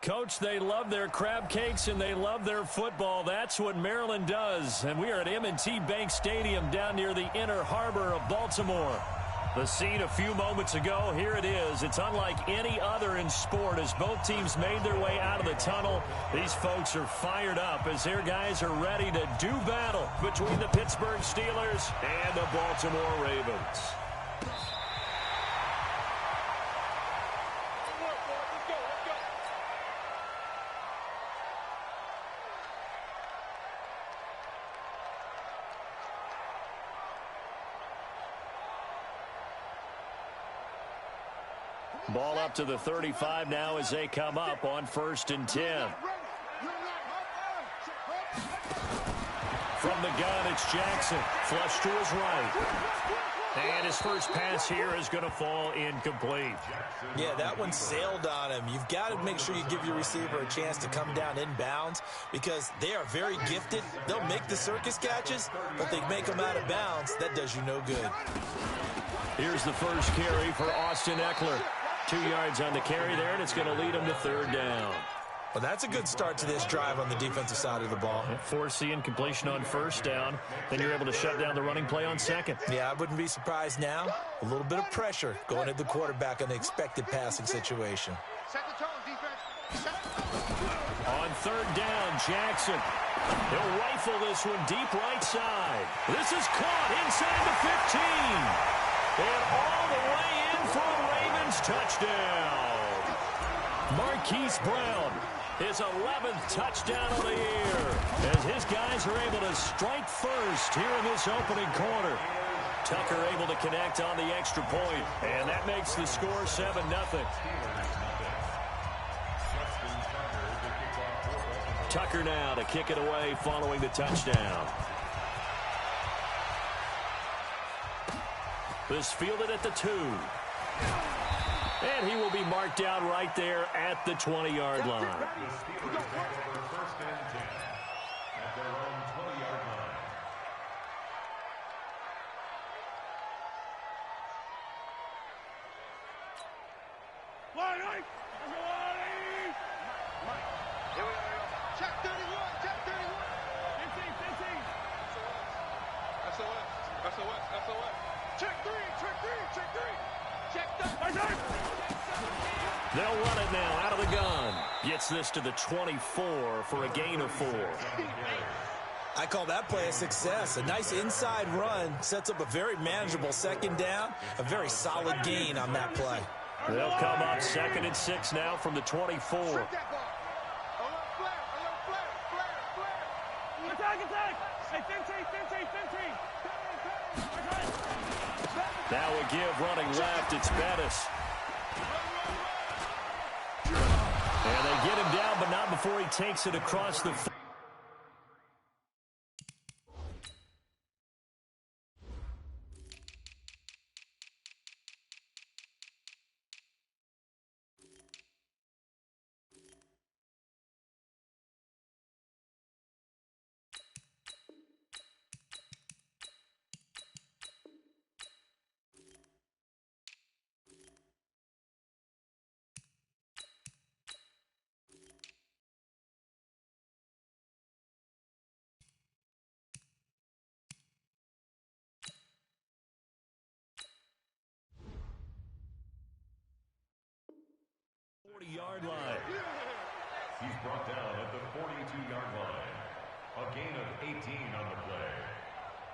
Coach, they love their crab cakes and they love their football. That's what Maryland does. And we are at M&T Bank Stadium down near the Inner Harbor of Baltimore. The scene a few moments ago, here it is. It's unlike any other in sport as both teams made their way out of the tunnel. These folks are fired up as their guys are ready to do battle between the Pittsburgh Steelers and the Baltimore Ravens. Ball up to the 35 now as they come up on 1st and 10. From the gun, it's Jackson. Flush to his right. And his first pass here is going to fall incomplete. Yeah, that one sailed on him. You've got to make sure you give your receiver a chance to come down inbounds because they are very gifted. They'll make the circus catches, but they make them out of bounds. That does you no good. Here's the first carry for Austin Eckler. 2 yards on the carry there, and it's going to lead him to 3rd down. Well, that's a good start to this drive on the defensive side of the ball. Force the incompletion on 1st down. Then you're able to shut down the running play on 2nd. Yeah, I wouldn't be surprised now. A little bit of pressure going at the quarterback on the expected passing situation. Set the tone, defense. On 3rd down, Jackson. He'll rifle this one deep right side. This is caught inside the 15. And all the way in for a Ravens touchdown. Marquise Brown, his 11th touchdown of the year, as his guys are able to strike first here in this opening quarter. Tucker able to connect on the extra point, and that makes the score 7-0. Tucker now to kick it away following the touchdown. This fielded at the 2. And he will be marked down right there at the 20-yard line. Check 31, check 31. 15. SOS. Check 3. Check 3. They'll run it now out of the gun. Gets this to the 24 for a gain of 4. I call that play a success. A nice inside run sets up a very manageable 2nd down. A very solid gain on that play. They'll come up 2nd and 6 now from the 24. Attack. Hey, 15. Now we give running left. It's Bettis. And they get him down, but not before he takes it across the... yard line. He's brought down at the 42-yard line. A gain of 18 on the play.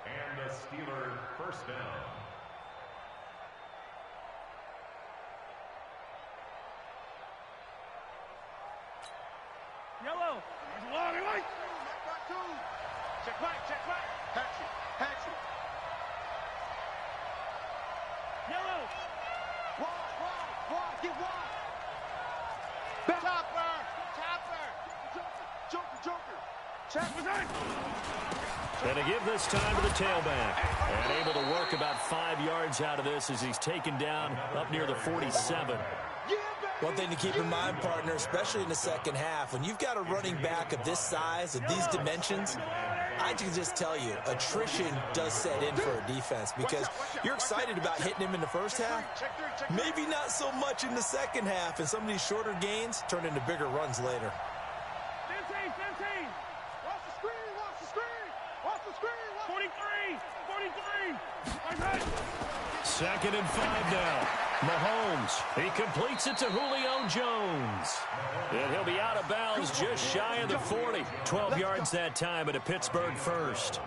And the Steeler first down. Yellow. Check right. Hatchet. Yellow. Wide. Get wide. Joker. And to give this time to the tailback. And able to work about 5 yards out of this as he's taken down up near the 47. Yeah, baby. One thing to keep in mind, partner, especially in the second half, when you've got a running back of this size, of these dimensions, I can just tell you, attrition does set in for a defense because you're excited about hitting him in the first half, maybe not so much in the second half, and some of these shorter gains turn into bigger runs later. 15, 15. Watch the screen, watch the screen. Watch the screen. 43, 43. Second and 5 now. Mahomes, he completes it to Julio Jones. And he'll be out of bounds just shy of the 40. 12 yards that time, at a Pittsburgh first.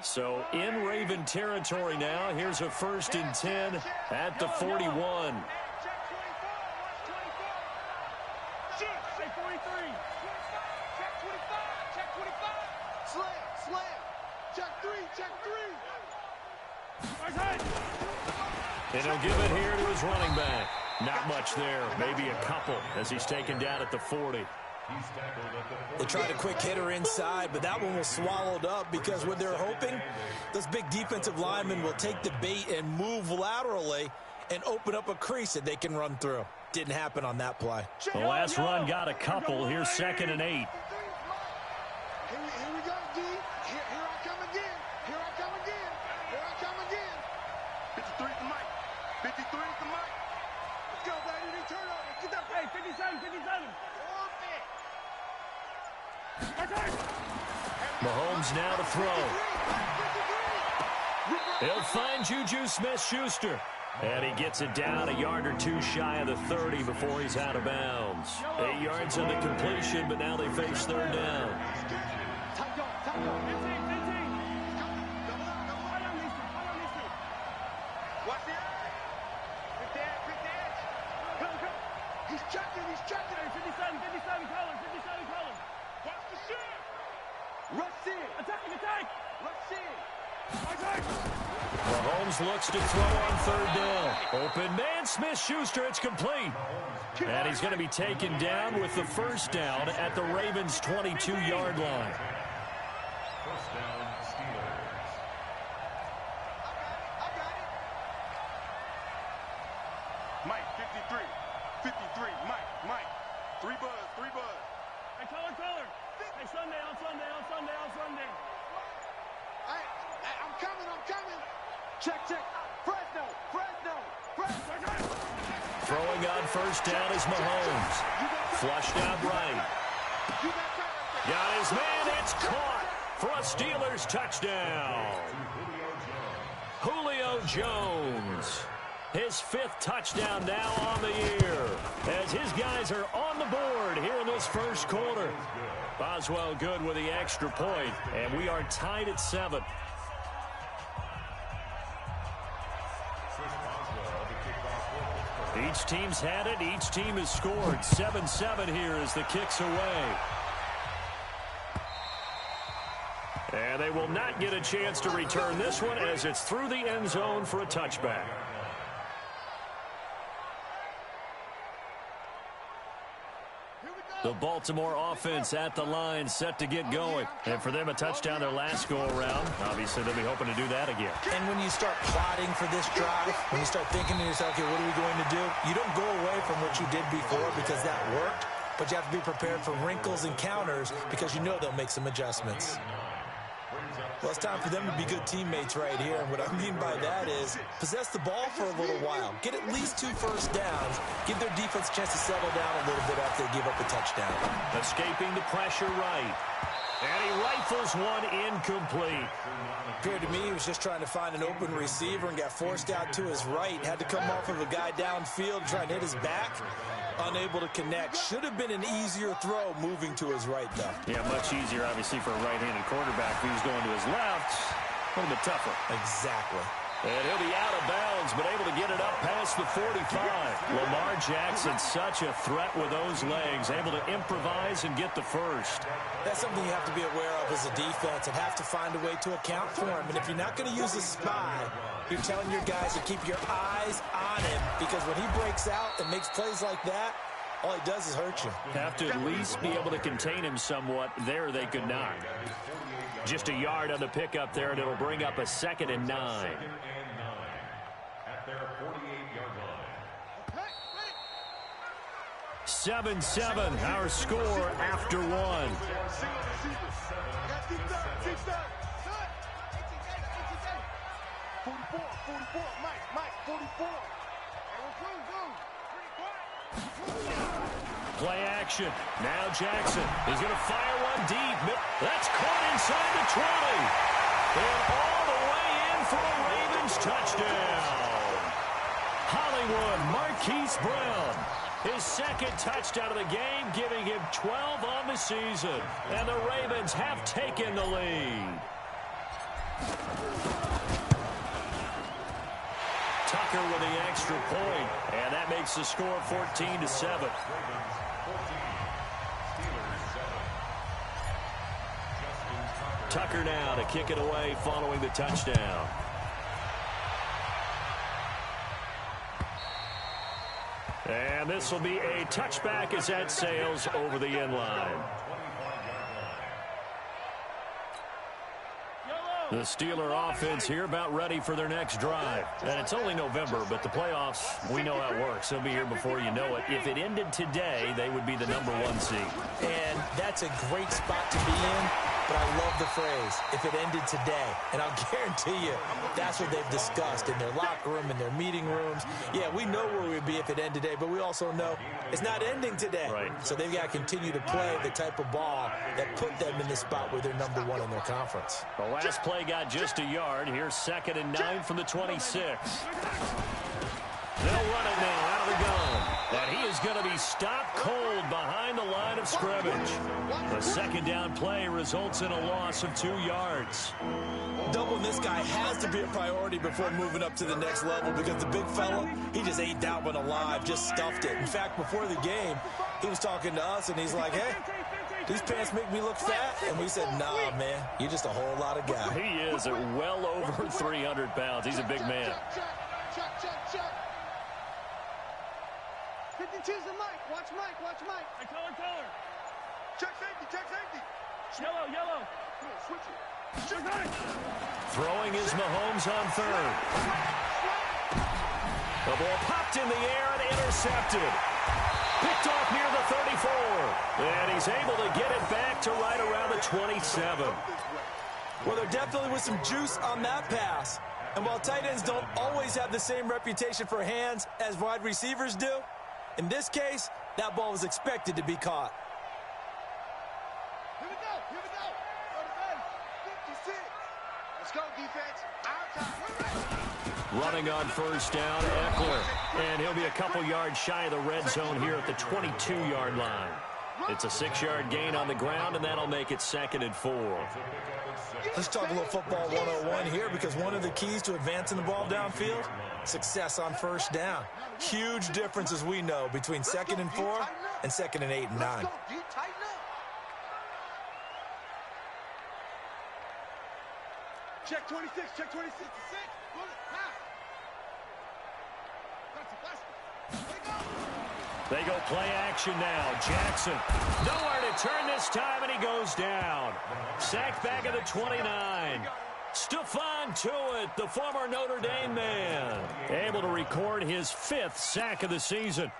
So in Raven territory now. Here's a 1st and 10 at the 41. Check 24, watch 24. Say 43. Check 25, check 25. Slam. Check 3. And he'll give it here to his running back. Not much there, maybe a couple as he's taken down at the 40. They tried a quick hitter inside, but that one was swallowed up because what they're hoping, those big defensive linemen will take the bait and move laterally and open up a crease that they can run through. Didn't happen on that play. The last run got a couple. Here's 2nd and 8. Here we go, D. Here I come again. Here I come again. Here I come again. 53 to Mike. 53 to Mike. Let's go, baby. Turnover. Get that pay. 57, 57. Mahomes now to throw. He'll find Juju Smith-Schuster. And he gets it down a yard or two shy of the 30 before he's out of bounds. 8 yards in the completion, but now they face 3rd down. He's checking. 57, color. Watch the shot. Rush in. Attack. Rush in. Mahomes looks to throw on 3rd down. Open man, Smith-Schuster, it's complete. And he's going to be taken down with the 1st down at the Ravens' 22-yard line. First down, Steelers. I got it. Mike, 53. Mike. 3 buzz. Hey, color. Hey, Sunday. I'm coming. Check. Fresno. Throwing on 1st down is Mahomes. Flushed out right. Got his man. It's caught for a Steelers touchdown. Julio Jones. His 5th touchdown now on the year as his guys are on the board here in this first quarter. Boswell good with the extra point, and we are tied at 7. Each team's had it. Each team has scored. 7-7 here as the kick's away. And they will not get a chance to return this one as it's through the end zone for a touchback. The Baltimore offense at the line, set to get going. And for them, a touchdown their last go-around. Obviously, they'll be hoping to do that again. And when you start plotting for this drive, when you start thinking to yourself, okay, what are we going to do? You don't go away from what you did before because that worked, but you have to be prepared for wrinkles and counters because you know they'll make some adjustments. Well, it's time for them to be good teammates right here. And what I mean by that is possess the ball for a little while. Get at least 2 first downs. Give their defense a chance to settle down a little bit after they give up a touchdown. Escaping the pressure right. And he rifles one incomplete. Appeared to me he was just trying to find an open receiver and got forced out to his right. Had to come off of a guy downfield trying to hit his back. Unable to connect. Should have been an easier throw moving to his right, though. Yeah, much easier, obviously, for a right-handed quarterback. If he was going to his left, a little bit tougher. Exactly. And he'll be out of bounds, but able to get it up past the 45. Lamar Jackson, such a threat with those legs, able to improvise and get the first. That's something you have to be aware of as a defense and have to find a way to account for him. And if you're not going to use a spy, you're telling your guys to keep your eyes on him, because when he breaks out and makes plays like that, all he does is hurt you. Have to at least be able to contain him somewhat. There they could not. Just a yard on the pickup there, and it'll bring up a 2nd and 9. At their 48-yard line. 7-7, our score after one. 44, Mike, 44. Play action. Now Jackson is going to fire one deep. That's caught inside the 20. And all the way in for a Ravens touchdown. Hollywood Marquise Brown. His 2nd touchdown of the game, giving him 12 on the season. And the Ravens have taken the lead. Tucker with the extra point, and that makes the score 14-7. Tucker now to kick it away following the touchdown. And this will be a touchback as that sails over the end line. The Steeler offense here about ready for their next drive. And it's only November, but the playoffs, we know how it works. They'll be here before you know it. If it ended today, they would be the #1 seed. And that's a great spot to be in, but I love the phrase, if it ended today. And I'll guarantee you, that's what they've discussed in their locker room, in their meeting rooms. Yeah, we know where we'd be if it ended today, but we also know it's not ending today. Right. So they've got to continue to play the type of ball that put them in the spot where they're #1 in their conference. The last play got just a yard. Here's 2nd and 9 from the 26. They'll run it now out of the gun. And he is going to be stopped cold behind the line of scrimmage. The 2nd down play results in a loss of 2 yards. Doubling this guy has to be a priority before moving up to the next level, because the big fella, he just ate that one alive, just stuffed it. In fact, before the game, he was talking to us, and he's like, hey, these pants make me look fat. And we said, nah, man, you're just a whole lot of guy. He is at well over 300 pounds. He's a big man. 52's the Mike. Watch Mike. Hey, color. Check safety. Yellow. Come on, switch it. Check right. Throwing is Mahomes on 3rd. The ball popped in the air and intercepted. Picked off near the 34. And he's able to get it back to right around the 27. Well, there definitely was some juice on that pass. And while tight ends don't always have the same reputation for hands as wide receivers do, in this case, that ball was expected to be caught. Here we go. Go to base. 56. Let's go, defense. Our time. Running on 1st down, Eckler. And he'll be a couple yards shy of the red zone here at the 22-yard line. It's a 6-yard gain on the ground, and that'll make it 2nd and 4. Let's talk a little football 101 here, because one of the keys to advancing the ball downfield, success on 1st down. Huge difference, as we know, between 2nd and 4 and 2nd and 8 and 9. Check 26. Check 26. Run it. Pass. They go play action now. Jackson, nowhere to turn this time, and he goes down. Sacked back at the 29. Stephon Tuitt, the former Notre Dame man, able to record his 5th sack of the season.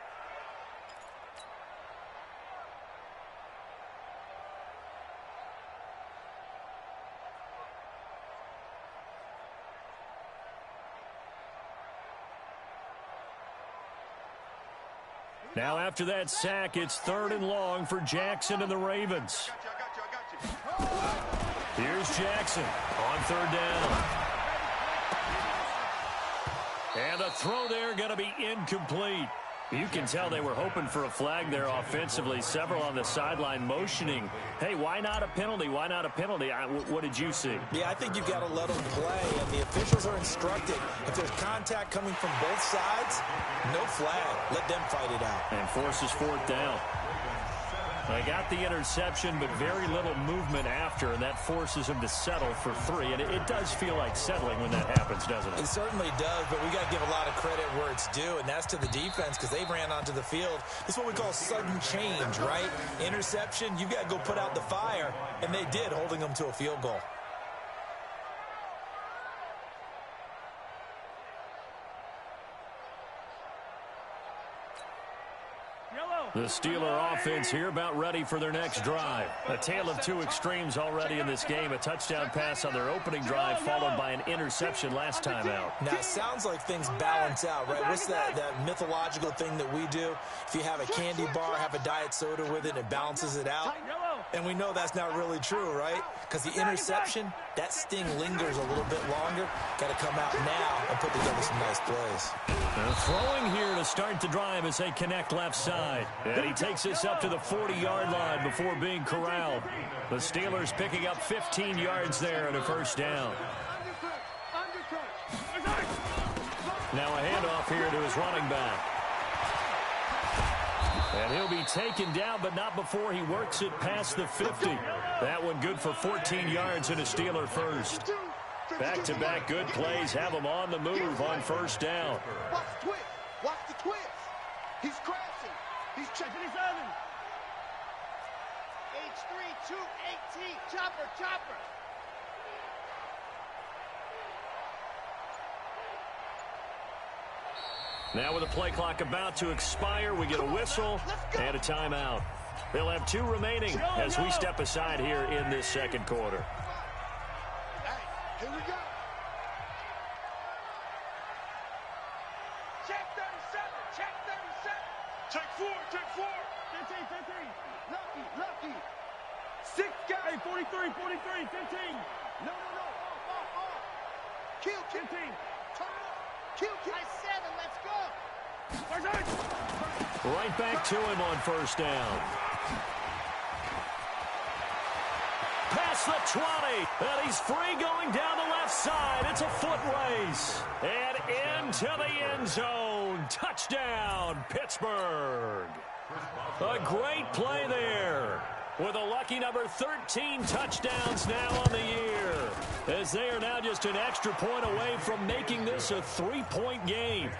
Now after that sack, it's 3rd and long for Jackson and the Ravens. Here's Jackson on 3rd down. And the throw there going to be incomplete. You can tell they were hoping for a flag there offensively. Several on the sideline motioning, hey, why not a penalty? Why not a penalty? What did you see? Yeah, I think you've got to let them play, and the officials are instructed. If there's contact coming from both sides, no flag. Let them fight it out. And forces fourth down. They got the interception, but very little movement after, and that forces them to settle for 3. And it does feel like settling when that happens, doesn't it? It certainly does, but we got to give a lot of credit where it's due, and that's to the defense because they ran onto the field. This is what we call sudden change, right? Interception, you got to go put out the fire, and they did, holding them to a field goal. The Steeler offense here about ready for their next drive. A tale of two extremes already in this game. A touchdown pass on their opening drive followed by an interception last time out. Now, it sounds like things balance out, right? What's that mythological thing that we do? If you have a candy bar, have a diet soda with it, it balances it out. And we know that's not really true, right? Because the interception, that sting lingers a little bit longer. Got to come out now and put together some nice plays. Throwing here to start the drive as they connect left side. And he takes us up to the 40-yard line before being corralled. The Steelers picking up 15 yards there and a first down. Now a handoff here to his running back. And he'll be taken down, but not before he works it past the 50. That one good for 14 yards and a Steeler first. Back-to-back good plays have him on the move on first down. Watch the twist. Watch the twist. He's crashing. He's checking his oven. H3, 218. Chopper, chopper. Now with the play clock about to expire, we get a whistle and a timeout. They'll have 2 remaining as we step aside here in this second quarter. Hey, here we go. Check 37. Check 37. Check 4. Check 4. 15, 15. Lucky. 6 guys. Hey, 43, 43, 15. No. Kill, 15. Turn it up. Kill. I 7, let's go. Right back to him on first down. Past the 20, and he's free going down the left side. It's a foot race. And into the end zone. Touchdown, Pittsburgh. A great play there. With a lucky number 13 touchdowns now on the year. As they are now just an extra point away from making this a 3-point game.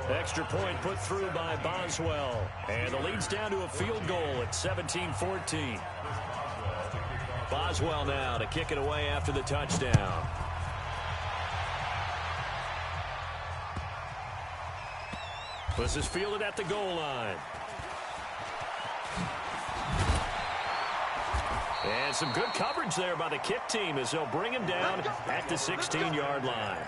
Extra point put through by Boswell. And the lead's down to a field goal at 17-14. Boswell now to kick it away after the touchdown. This is fielded at the goal line. And some good coverage there by the kick team as they'll bring him down at the 16-yard line.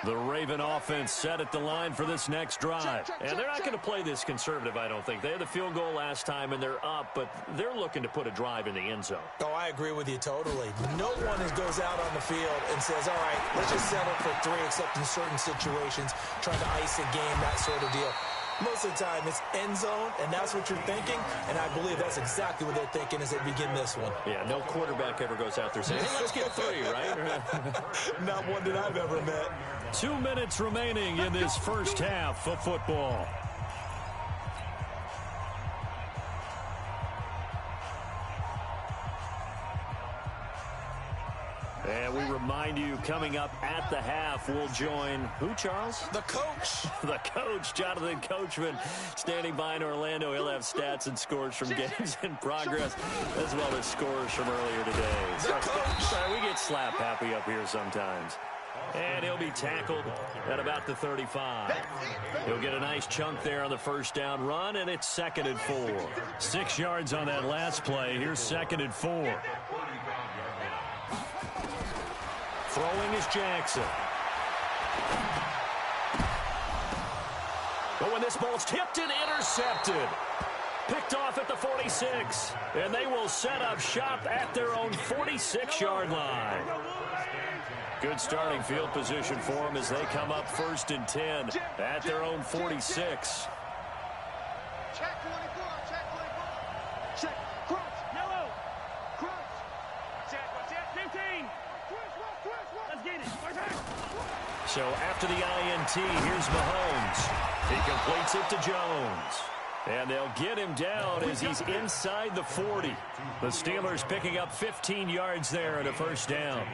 The Raven offense set at the line for this next drive. And they're not going to play this conservative, I don't think. They had the field goal last time, and they're up, but they're looking to put a drive in the end zone. Oh, I agree with you totally. No one goes out on the field and says, all right, let's just settle for 3, except in certain situations, trying to ice a game, that sort of deal. Most of the time, it's end zone, and that's what you're thinking, and I believe that's exactly what they're thinking as they begin this one. Yeah, no quarterback ever goes out there saying, hey, let's get 3, right? Not one that I've ever met. 2 minutes remaining in this first half of football. And we remind you, coming up at the half, we'll join who, Charles? The coach. The coach, Jonathan Coachman, standing by in Orlando. He'll have stats and scores from games in progress, as well as scores from earlier today. The coach. Sorry, we get slap happy up here sometimes. And he'll be tackled at about the 35. He'll get a nice chunk there on the first down run, and it's 2nd and 4. 6 yards on that last play. Here's 2nd and 4. Throwing is Jackson. But when this ball's tipped and intercepted. Picked off at the 46. And they will set up shop at their own 46-yard line. Good starting field position for them as they come up 1st and 10 at their own 46. Check 24, check 24. Check, crunch, yellow, crunch. Check, 15. Let's get it. So after the INT, here's Mahomes. He completes it to Jones. And they'll get him down as he's inside the 40. The Steelers picking up 15 yards there and a 1st down.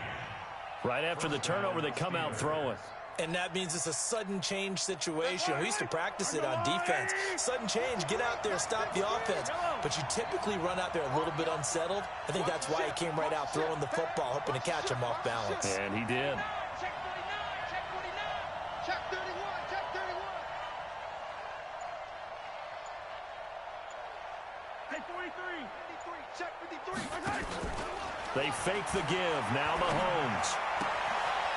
Right after the turnover, they come out throwing. And that means it's a sudden change situation. We used to practice it on defense. Sudden change, get out there, stop the offense. But you typically run out there a little bit unsettled. I think that's why he came right out throwing the football, hoping to catch him off balance. And he did. Check 49, check 49. Check 31, check 31. Hey, 43. 53, check 53. They fake the give. Now Mahomes.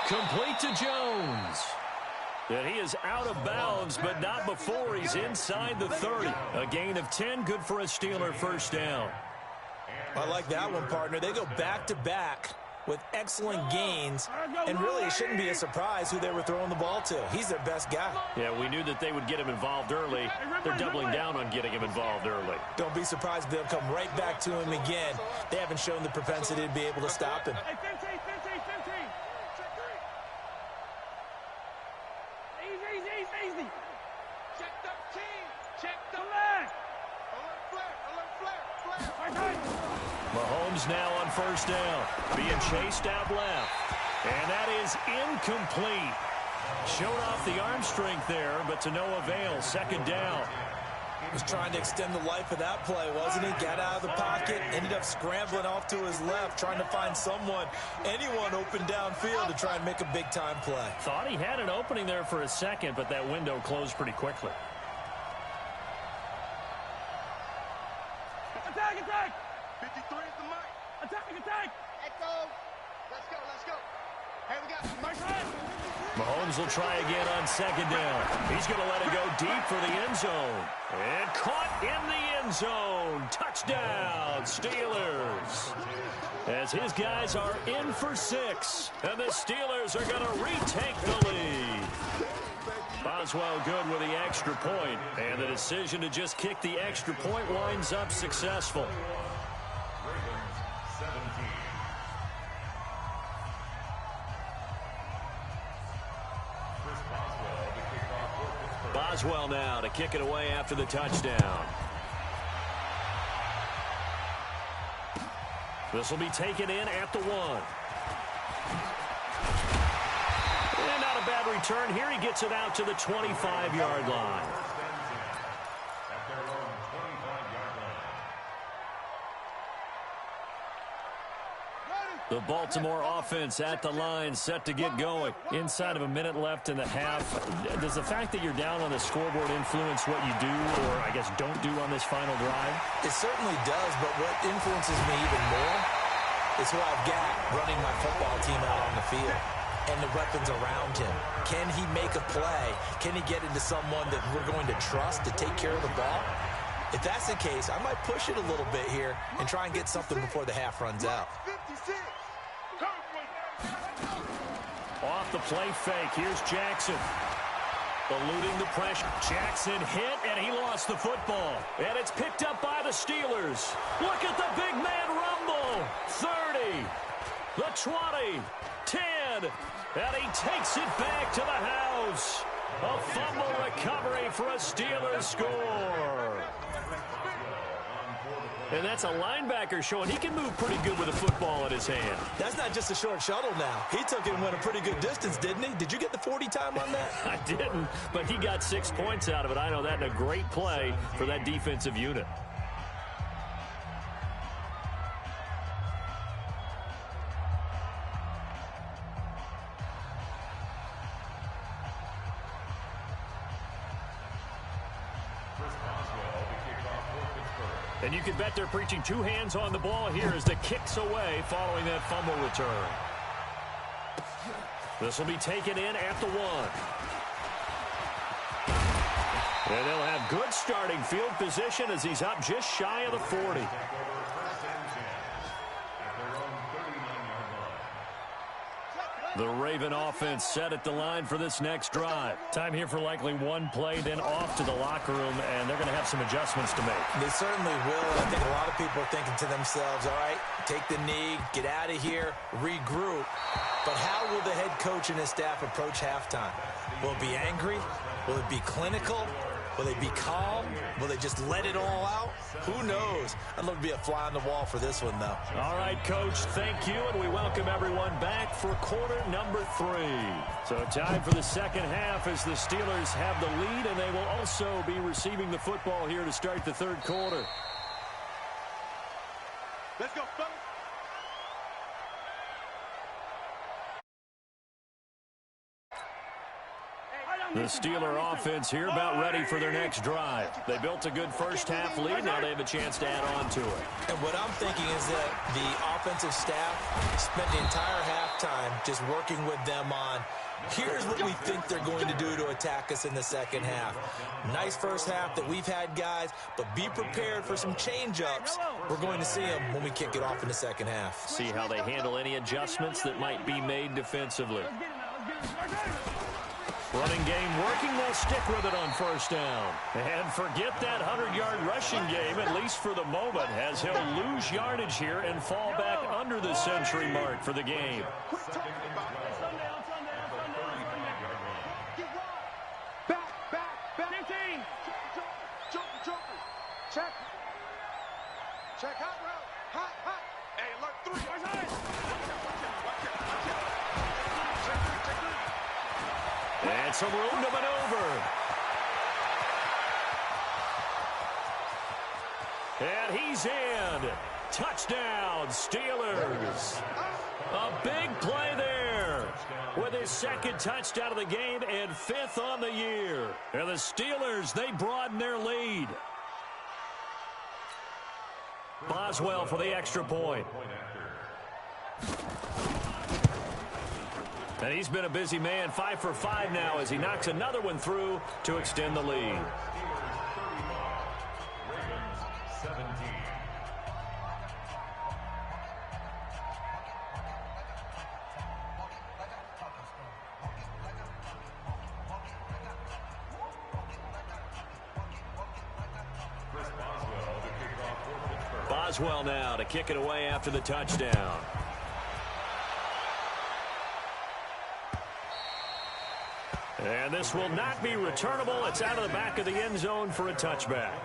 Complete to Jones. And he is out of bounds, but not before he's inside the 30. A gain of 10, good for a Steeler 1st down. I like that one, partner. They go back-to-back with excellent gains, and really it shouldn't be a surprise who they were throwing the ball to. He's their best guy. Yeah, we knew that they would get him involved early. They're doubling down on getting him involved early. Don't be surprised if they'll come right back to him again. They haven't shown the propensity to be able to stop him. Hey, 15. Check 3. Easy. Check 13. Check the leg. Alert flare. Mahomes now on 1st down, being chased out left. And that is incomplete. Showed off the arm strength there, but to no avail. 2nd down. Was trying to extend the life of that play, wasn't he? Got out of the pocket, ended up scrambling off to his left, trying to find anyone open downfield to try and make a big-time play. Thought he had an opening there for a second, but that window closed pretty quickly. Attack. 53 is the mic. Attack. Echo. Let's go. Hey, we got Mahomes will try again on 2nd down. He's going to let it go deep for the end zone. And caught in the end zone. Touchdown, Steelers. As his guys are in for 6. And the Steelers are going to retake the lead. Boswell good with the extra point. And the decision to just kick the extra point winds up successful. Boswell now to kick it away after the touchdown. This will be taken in at the 1. And not a bad return. Here he gets it out to the 25-yard line. The Baltimore offense at the line, set to get going. Inside of a minute left in the half. Does the fact that you're down on the scoreboard influence what you do, or I guess don't do on this final drive? It certainly does, but what influences me even more is who I've got running my football team out on the field and the weapons around him. Can he make a play? Can he get into someone that we're going to trust to take care of the ball? If that's the case, I might push it a little bit here and try and get something before the half runs out. 56. Off the play fake. Here's Jackson. Eluding the pressure. Jackson hit, and he lost the football. And it's picked up by the Steelers. Look at the big man rumble. 30. The 20. 10. And he takes it back to the house. A fumble recovery for a Steelers score. And that's a linebacker showing he can move pretty good with a football in his hand. That's not just a short shuttle now. He took it and went a pretty good distance, didn't he? Did you get the 40 time on that? I didn't, but he got 6 points out of it. I know that, and a great play for that defensive unit. And you can bet they're preaching 2 hands on the ball here as the kick's away following that fumble return. This will be taken in at the 1. And they'll have good starting field position as he's up just shy of the 40. The Raven offense set at the line for this next drive. Time here for likely one play, then off to the locker room, and they're going to have some adjustments to make. They certainly will. I think a lot of people are thinking to themselves, all right, take the knee, get out of here, regroup. But how will the head coach and his staff approach halftime? Will it be angry? Will it be clinical? Will they be calm? Will they just let it all out? Who knows? I'd love to be a fly on the wall for this one, though. All right, Coach, thank you, and we welcome everyone back for quarter number 3. So time for the second half as the Steelers have the lead, and they will also be receiving the football here to start the third quarter. Let's go, fellas. The Steeler offense here about ready for their next drive. They built a good first-half lead. Now they have a chance to add on to it. And what I'm thinking is that the offensive staff spent the entire halftime just working with them on, here's what we think they're going to do to attack us in the second half. Nice first half that we've had, guys, but be prepared for some change-ups. We're going to see them when we kick it off in the second half. See how they handle any adjustments that might be made defensively. Running game working, they'll stick with it on first down. And forget that 100-yard rushing game, at least for the moment, as he'll lose yardage here and fall back under the century mark for the game. Back. 15. Jumper. Check. Hot route. Hot. Hey, alert 3. Watch out. And some room to maneuver. And he's in. Touchdown, Steelers. A big play there with his second touchdown of the game and 5th on the year. And the Steelers, they broaden their lead. Boswell for the extra point. And he's been a busy man, 5 for 5 now as he knocks another one through to extend the lead. Boswell now to kick it away after the touchdown. And this will not be returnable. It's out of the back of the end zone for a touchback.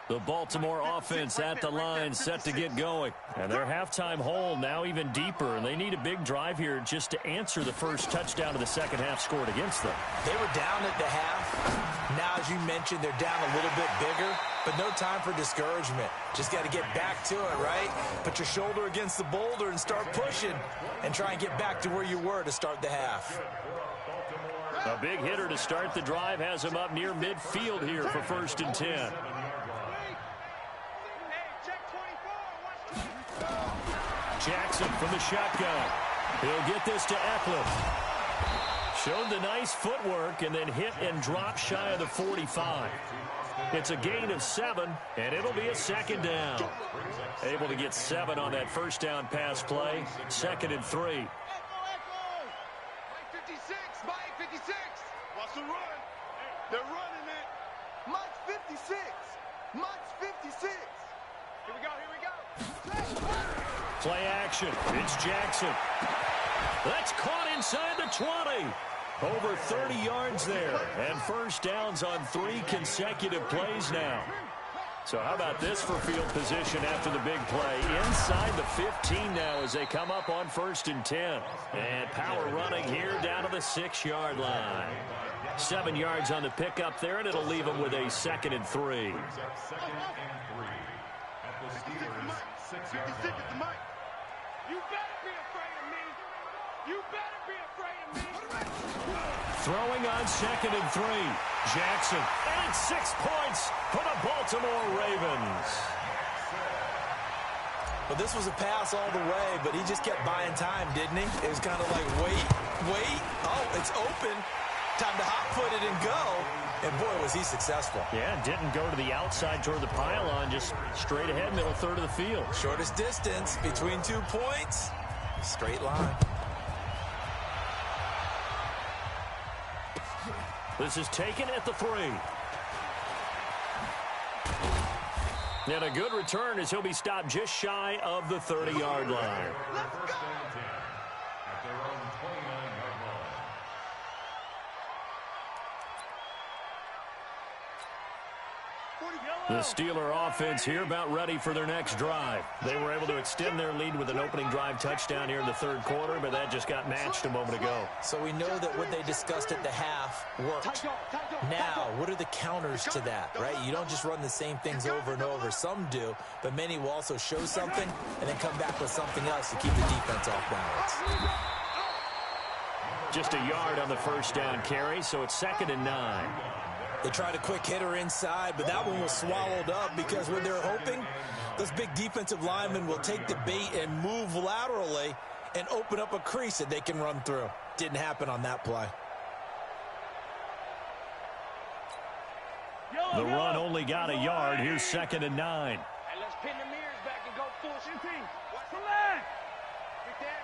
The Baltimore offense at the line, set to get going. And their halftime hole now even deeper, and they need a big drive here just to answer the first touchdown of the second half scored against them. They were down at the half. Now, as you mentioned, they're down a little bit bigger, but no time for discouragement. Just got to get back to it, right? Put your shoulder against the boulder and start pushing and try and get back to where you were to start the half. A big hitter to start the drive has him up near midfield here for 1st and 10. Jackson from the shotgun. He'll get this to Eckler. Showed the nice footwork and then hit and drop shy of the 45. It's a gain of 7, and it'll be a second down. Able to get 7 on that first down pass play. 2nd and 3. Mike 56. Watch the run. They're running it. Mike's 56. Here we go. Play action. It's Jackson. That's caught inside the 20. Over 30 yards there. And first downs on 3 consecutive plays now. So how about this for field position after the big play? Inside the 15 now as they come up on 1st and 10. And power running here down to the 6-yard line. 7 yards on the pickup there, and it'll leave them with a 2nd and 3. the Steelers' 6-yard 56 line. is the mic. You better be afraid of me. You better be afraid of me. Throwing on 2nd and 3. Jackson. And it's 6 points for the Baltimore Ravens. Well, this was a pass all the way, but he just kept buying time, didn't he? It was kind of like, wait. Oh, it's open. Time to hot-foot it and go. And, boy, was he successful. Yeah, didn't go to the outside toward the pylon, just straight ahead, middle third of the field. Shortest distance between 2 points. Straight line. This is taken at the 3. And a good return as he'll be stopped just shy of the 30-yard line. First and 10 at their own 29-yard line. The Steeler offense here about ready for their next drive. They were able to extend their lead with an opening drive touchdown here in the 3rd quarter, but that just got matched a moment ago. So we know that what they discussed at the half worked. Now, what are the counters to that, right? You don't just run the same things over and over. Some do, but many will also show something and then come back with something else to keep the defense off balance. Just a yard on the first down carry, so it's 2nd and 9. They tried a quick hitter inside, but that one was swallowed up because when they're hoping, those big defensive linemen will take the bait and move laterally and open up a crease that they can run through. Didn't happen on that play. The run only got a yard. Here's 2nd and 9. Hey, let's pin the mirrors back and go full speed. Select!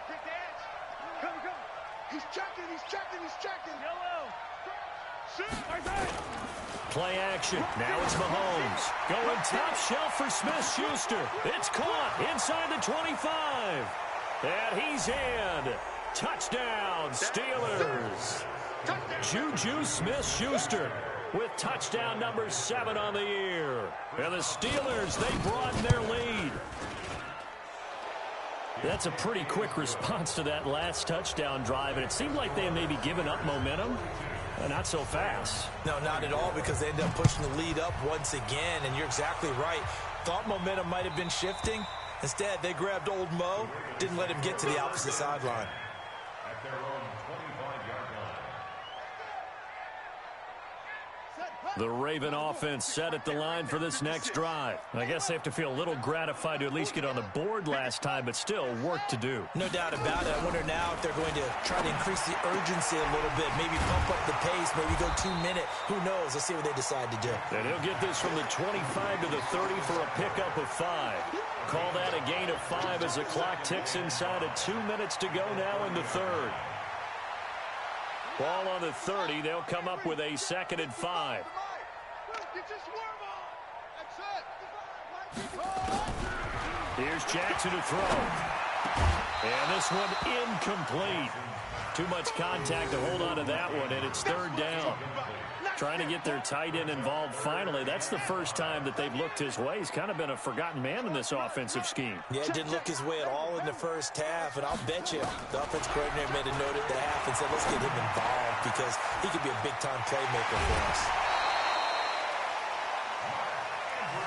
Quick dance. Come. He's checking. Yellow. Play action. Now it's Mahomes. Going top shelf for Smith-Schuster. It's caught inside the 25. And he's in. Touchdown, Steelers. Juju Smith-Schuster with touchdown number 7 on the year. And the Steelers, they broaden their lead. That's a pretty quick response to that last touchdown drive, and it seemed like they had maybe given up momentum. Not so fast. No, not at all, because they ended up pushing the lead up once again, and you're exactly right. Thought momentum might have been shifting. Instead, they grabbed old Mo, didn't let him get to the opposite sideline. At their own 25-yard line. The Raven offense set at the line for this next drive. I guess they have to feel a little gratified to at least get on the board last time, but still work to do. No doubt about it. I wonder now if they're going to try to increase the urgency a little bit, maybe pump up the pace, maybe go 2-minute. Who knows? Let's see what they decide to do. And he'll get this from the 25 to the 30 for a pickup of 5. Call that a gain of 5 as the clock ticks inside of 2 minutes to go now in the 3rd. Ball on the 30. They'll come up with a 2nd and 5. Get your swerve on. That's it. Here's Jackson to throw. And this one incomplete. Too much contact to hold on to that one, and it's 3rd down. Trying to get their tight end involved finally. That's the first time that they've looked his way. He's kind of been a forgotten man in this offensive scheme. Yeah, didn't look his way at all in the first half, and I'll bet you the offense coordinator made a note at the half and said, let's get him involved because he could be a big-time playmaker for us.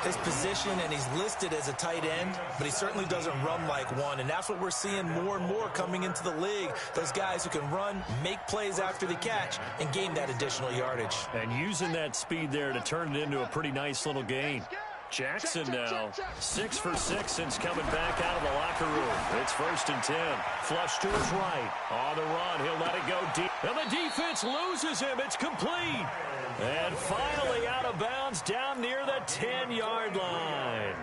His position, and he's listed as a tight end, but he certainly doesn't run like one, and that's what we're seeing more and more coming into the league. Those guys who can run, make plays after the catch, and gain that additional yardage. And using that speed there to turn it into a pretty nice little gain. Jackson now 6 for 6 since coming back out of the locker room. It's 1st and 10. Flush to his right. On the run, he'll let it go deep. And the defense loses him. It's complete. And finally out of bounds down near the 10-yard line.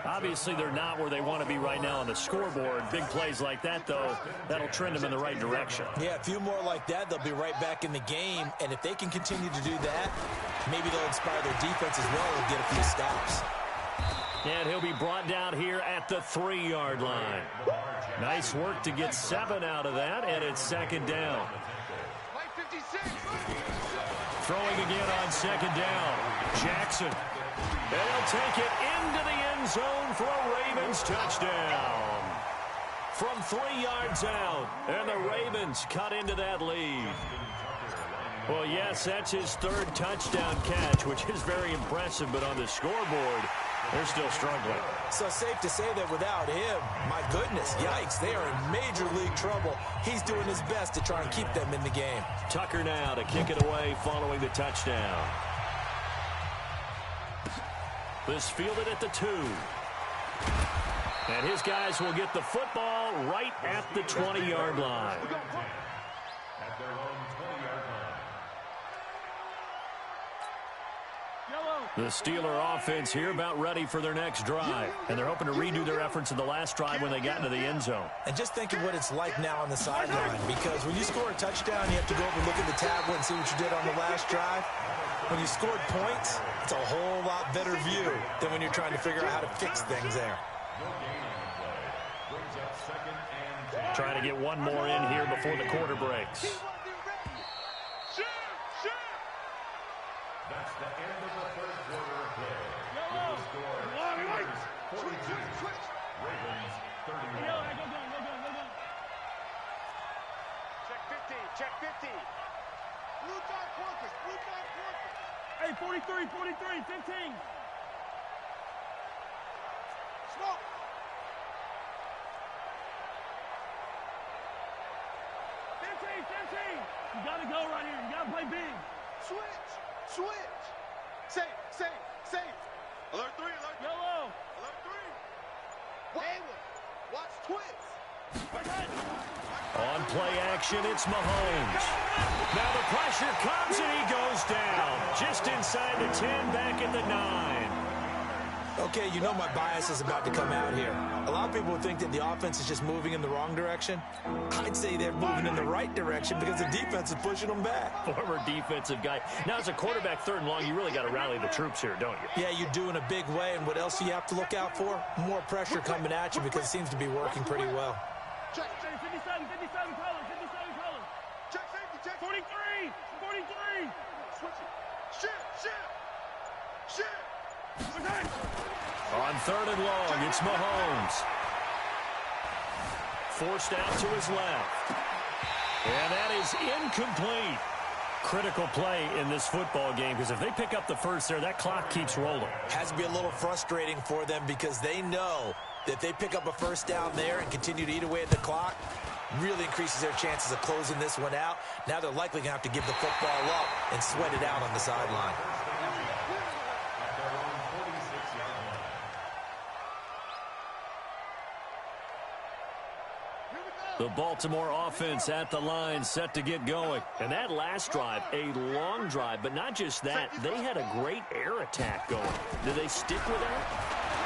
Obviously, they're not where they want to be right now on the scoreboard. Big plays like that, though, that'll trend them in the right direction. Yeah, a few more like that, they'll be right back in the game. And if they can continue to do that, maybe they'll inspire their defense as well and get a few stops. And he'll be brought down here at the 3-yard line. Nice work to get 7 out of that, and it's 2nd down. Throwing again on 2nd down. Jackson. They'll take it into the end zone for a Ravens touchdown. From 3 yards out, and the Ravens cut into that lead. Well, yes, that's his 3rd touchdown catch, which is very impressive, but on the scoreboard, They're still struggling. So safe to say that without him, my goodness, yikes, they are in major league trouble. He's doing his best to try and keep them in the game. Tucker now to kick it away following the touchdown. This fielded at the 2. And his guys will get the football right at the 20-yard line. At their own 20-yard line. The Steeler offense here about ready for their next drive. And they're hoping to redo their efforts in the last drive when they got into the end zone. And just think of what it's like now on the sideline, because when you score a touchdown, you have to go over and look at the tablet and see what you did on the last drive. When you scored points, it's a whole lot better view than when you're trying to figure out how to fix things there. Trying to get one more in here before the quarter breaks. That's the end of the third quarter of play. With the score, Steelers 42, Ravens 31. Check 50, check 50. Blue dot workers, blue dot workers. Hey, 43, 15. Smoke. You gotta go right here. You gotta play big. Switch. Safe. Alert 3, alert 3. Yellow. Alert 3. Hayward, watch twist. On play action, it's Mahomes. Now the pressure comes and he goes down. Just inside the 10, back at the 9. Okay, you know my bias is about to come out here. A lot of people would think that the offense is just moving in the wrong direction. I'd say they're moving in the right direction because the defense is pushing them back. Former defensive guy. Now, as a quarterback, 3rd and long, you really got to rally the troops here, don't you? Yeah, you do in a big way. And what else do you have to look out for? More pressure coming at you because it seems to be working pretty well. Check. 57 colors. Check safety, check. 43. Switch it. Shift. On 3rd and long, it's Mahomes. Forced out to his left. And that is incomplete. Critical play in this football game, because if they pick up the first there, that clock keeps rolling. Has to be a little frustrating for them because they know that they pick up a first down there and continue to eat away at the clock, really increases their chances of closing this one out. Now they're likely going to have to give the football up and sweat it out on the sideline. The Baltimore offense at the line, set to get going. And that last drive, a long drive, but not just that. They had a great air attack going. Do they stick with that?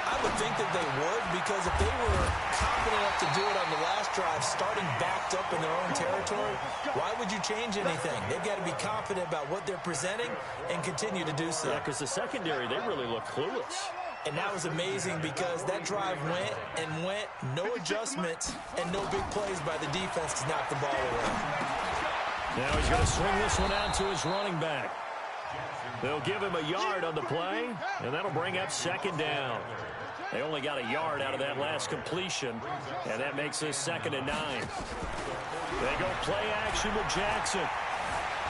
I would think that they would, because if they were confident enough to do it on the last drive, starting backed up in their own territory, why would you change anything? They've got to be confident about what they're presenting and continue to do so. Yeah, because the secondary, they really look clueless. And that was amazing because that drive went, no adjustments, and no big plays by the defense to knock the ball away. Now he's going to swing this one out to his running back. They'll give him a yard on the play, and that'll bring up 2nd down. They only got a yard out of that last completion, and that makes this 2nd and 9. They go play action with Jackson.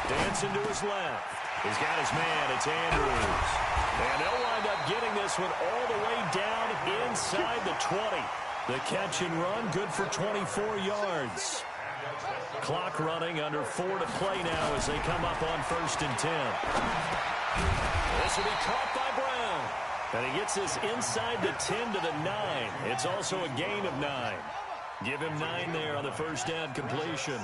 Dancing to his left. He's got his man. It's Andrews. And they'll wind up getting this one all the way down inside the 20. The catch and run, good for 24 yards. Clock running, under 4 to play now as they come up on 1st and 10. This will be caught by Brown. And he gets this inside the 10 to the 9. It's also a gain of 9. Give him 9 there on the first down completion.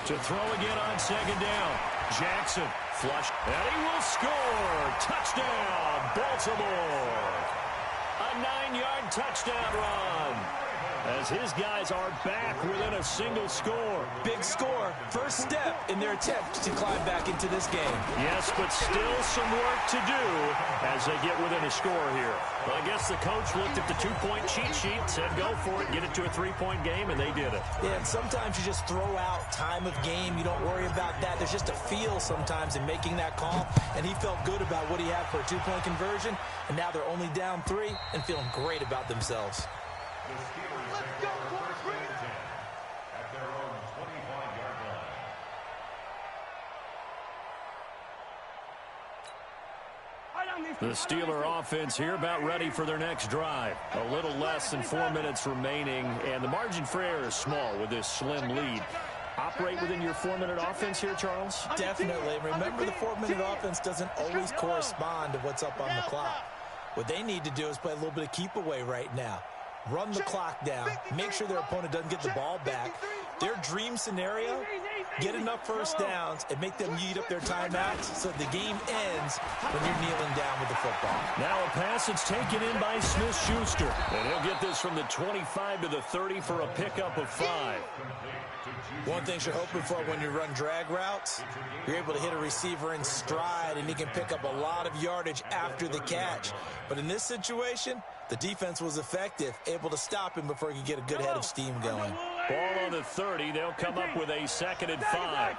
To throw again on 2nd down. Jackson, flush, and he will score. Touchdown, Baltimore. A 9-yard touchdown run, as his guys are back within a single score. Big score, first step in their attempt to climb back into this game. Yes, but still some work to do as they get within a score here. Well, I guess the coach looked at the 2-point cheat sheet, said go for it, get it to a 3-point game, and they did it. Yeah, and sometimes you just throw out time of game. You don't worry about that. There's just a feel sometimes in making that call, and he felt good about what he had for a 2-point conversion, and now they're only down 3 and feeling great about themselves. The Steelers take over first and 10 at their own 25-yard line. The Steeler offense here about ready for their next drive. A little less than 4 minutes remaining, and the margin for error is small with this slim lead. Operate within your 4-minute offense here, Charles? Definitely. Remember, the 4-minute offense doesn't always correspond to what's up on the clock. What they need to do is play a little bit of keep away right now. Run the clock down. Make sure their opponent doesn't get the ball back. Their dream scenario, get enough first downs and make them eat up their timeouts so the game ends when you're kneeling down with the football. Now a pass that's taken in by Smith-Schuster. And he'll get this from the 25 to the 30 for a pickup of 5. One thing you're hoping for when you run drag routes, you're able to hit a receiver in stride and he can pick up a lot of yardage after the catch. But in this situation, the defense was effective, able to stop him before he could get a good head of steam going. Ball on the 30. They'll come up with a 2nd and 5.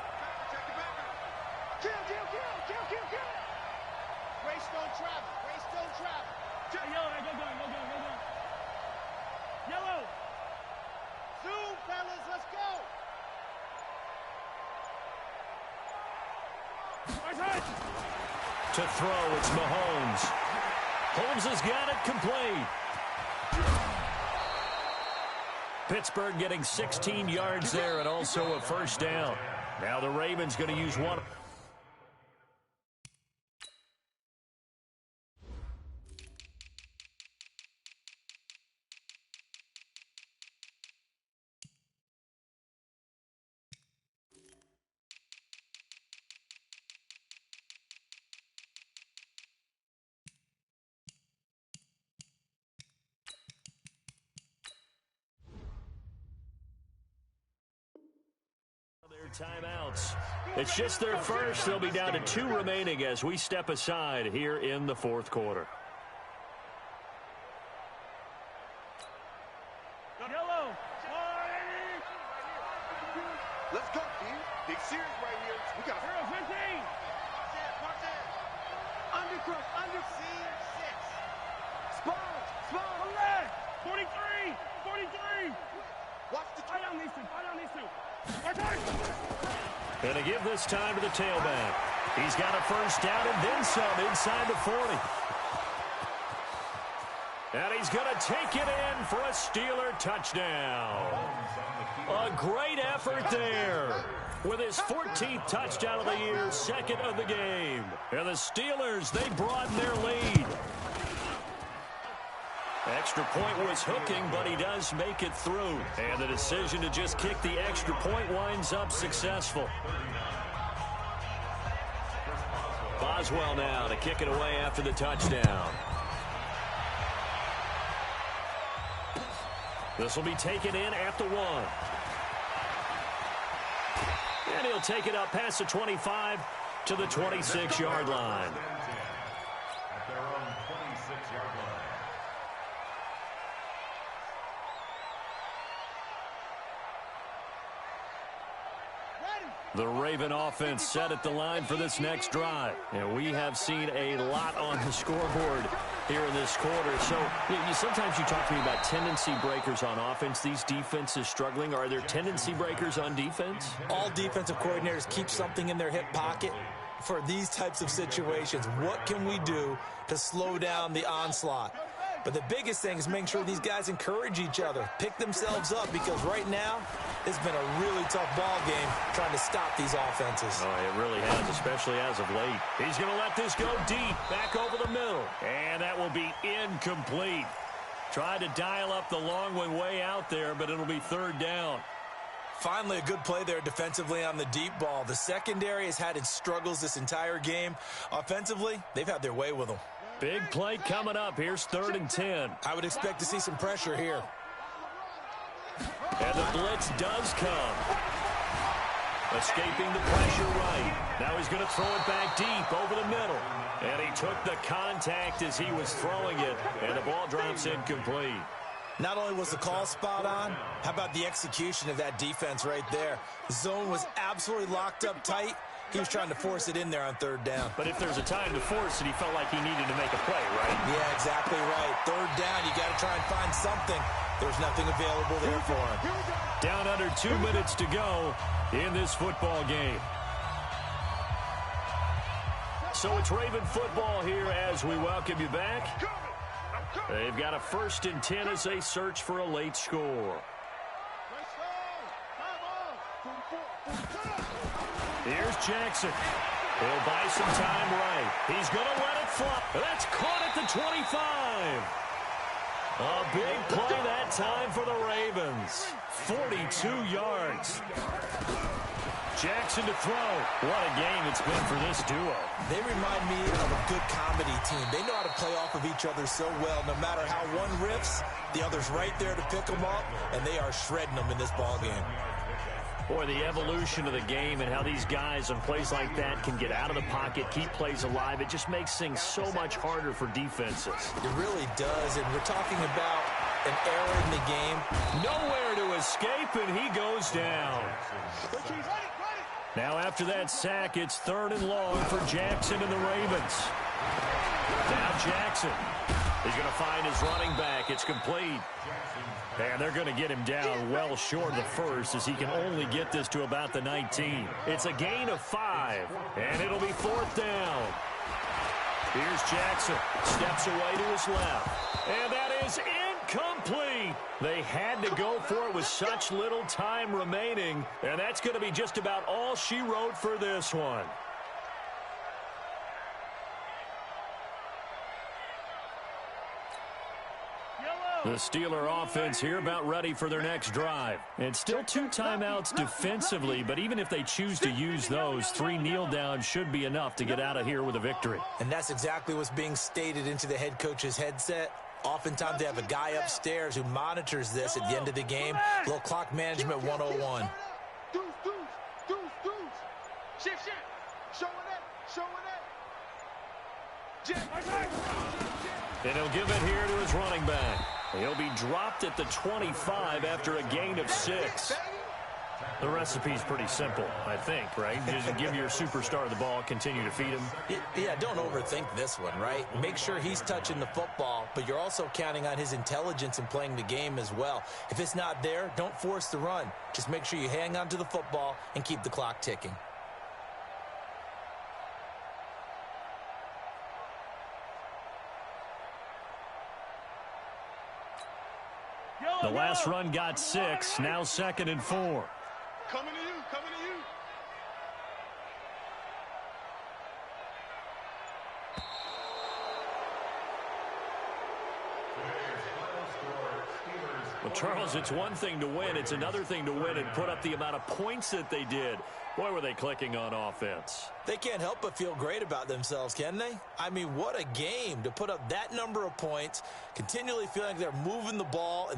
Kill. Race don't travel. Yellow, go. Yellow. Zoom, fellas, let's go. To throw, it's Mahomes. Holmes has got it complete. Pittsburgh getting 16 yards there and also a first down. Now the Ravens going to use one. Timeouts. It's just their first. They'll be down to 2 remaining as we step aside here in the 4th quarter. Yellow. Let's go, team. Big series right here. We got 15. March in. Under C6. Spawn. 43. Watch the Fight on these two. Going to give this time to the tailback. He's got a first down and then some inside the 40. And he's going to take it in for a Steeler touchdown. A great effort there with his 14th touchdown of the year, 2nd of the game. And the Steelers, they broaden their lead. Extra point was hooking, but he does make it through. And the decision to just kick the extra point winds up successful. Boswell now to kick it away after the touchdown. This will be taken in at the 1. And he'll take it up past the 25 to the 26-yard line. At their own 26-yard line. The Raven offense set at the line for this next drive. And we have seen a lot on the scoreboard here in this quarter. So sometimes you talk to me about tendency breakers on offense. These defenses struggling. Are there tendency breakers on defense? All defensive coordinators keep something in their hip pocket for these types of situations. What can we do to slow down the onslaught? But the biggest thing is making sure these guys encourage each other, pick themselves up, because right now it's been a really tough ball game trying to stop these offenses. Oh, it really has, especially as of late. He's going to let this go deep, back over the middle. And that will be incomplete. Tried to dial up the long one way out there, but it'll be 3rd down. Finally, a good play there defensively on the deep ball. The secondary has had its struggles this entire game. Offensively, they've had their way with them. Big play coming up. Here's 3rd and 10. I would expect to see some pressure here. And the blitz does come. Escaping the pressure right. Now he's going to throw it back deep over the middle. And he took the contact as he was throwing it. And the ball drops incomplete. Not only was the call spot on, how about the execution of that defense right there? The zone was absolutely locked up tight. He was trying to force it in there on 3rd down. But if there's a time to force it, he felt like he needed to make a play, right? Yeah, exactly right. 3rd down, you got to try and find something. There's nothing available there for him. Down under 2 minutes to go in this football game. So it's Raven football here as we welcome you back. They've got a 1st and 10 as they search for a late score. Here's Jackson. He'll buy some time right. He's going to let it fly. That's caught at the 25. A big play that time for the Ravens. 42 yards. Jackson to throw. What a game it's been for this duo. They remind me of a good comedy team. They know how to play off of each other so well. No matter how one riffs, the other's right there to pick them up, and they are shredding them in this ballgame. Boy, the evolution of the game and how these guys on plays like that can get out of the pocket, keep plays alive, it just makes things so much harder for defenses. It really does, and we're talking about an error in the game. Nowhere to escape, and he goes down. Now after that sack, it's 3rd and long for Jackson and the Ravens. Now Jackson. He's going to find his running back. It's complete. And they're going to get him down well short of the first as he can only get this to about the 19. It's a gain of 5, and it'll be 4th down. Here's Jackson. Steps away to his left. And that is incomplete. They had to go for it with such little time remaining, and that's going to be just about all she wrote for this one. The Steeler offense here about ready for their next drive. And still 2 timeouts defensively, but even if they choose to use those, 3 kneel downs should be enough to get out of here with a victory. And that's exactly what's being stated into the head coach's headset. Oftentimes they have a guy upstairs who monitors this at the end of the game. Little clock management 101. Shift. Showing that. And he'll give it here to his running back. He'll be dropped at the 25 after a gain of 6. The recipe's pretty simple, I think, right? Just give your superstar the ball, continue to feed him. Yeah, don't overthink this one, right? Make sure he's touching the football, but you're also counting on his intelligence in playing the game as well. If it's not there, don't force the run. Just make sure you hang on to the football and keep the clock ticking. The last run got 6, now 2nd and 4. Coming to you. Well, Charles, it's one thing to win. It's another thing to win and put up the amount of points that they did. Boy, were they clicking on offense. They can't help but feel great about themselves, can they? I mean, what a game to put up that number of points, continually feeling like they're moving the ball.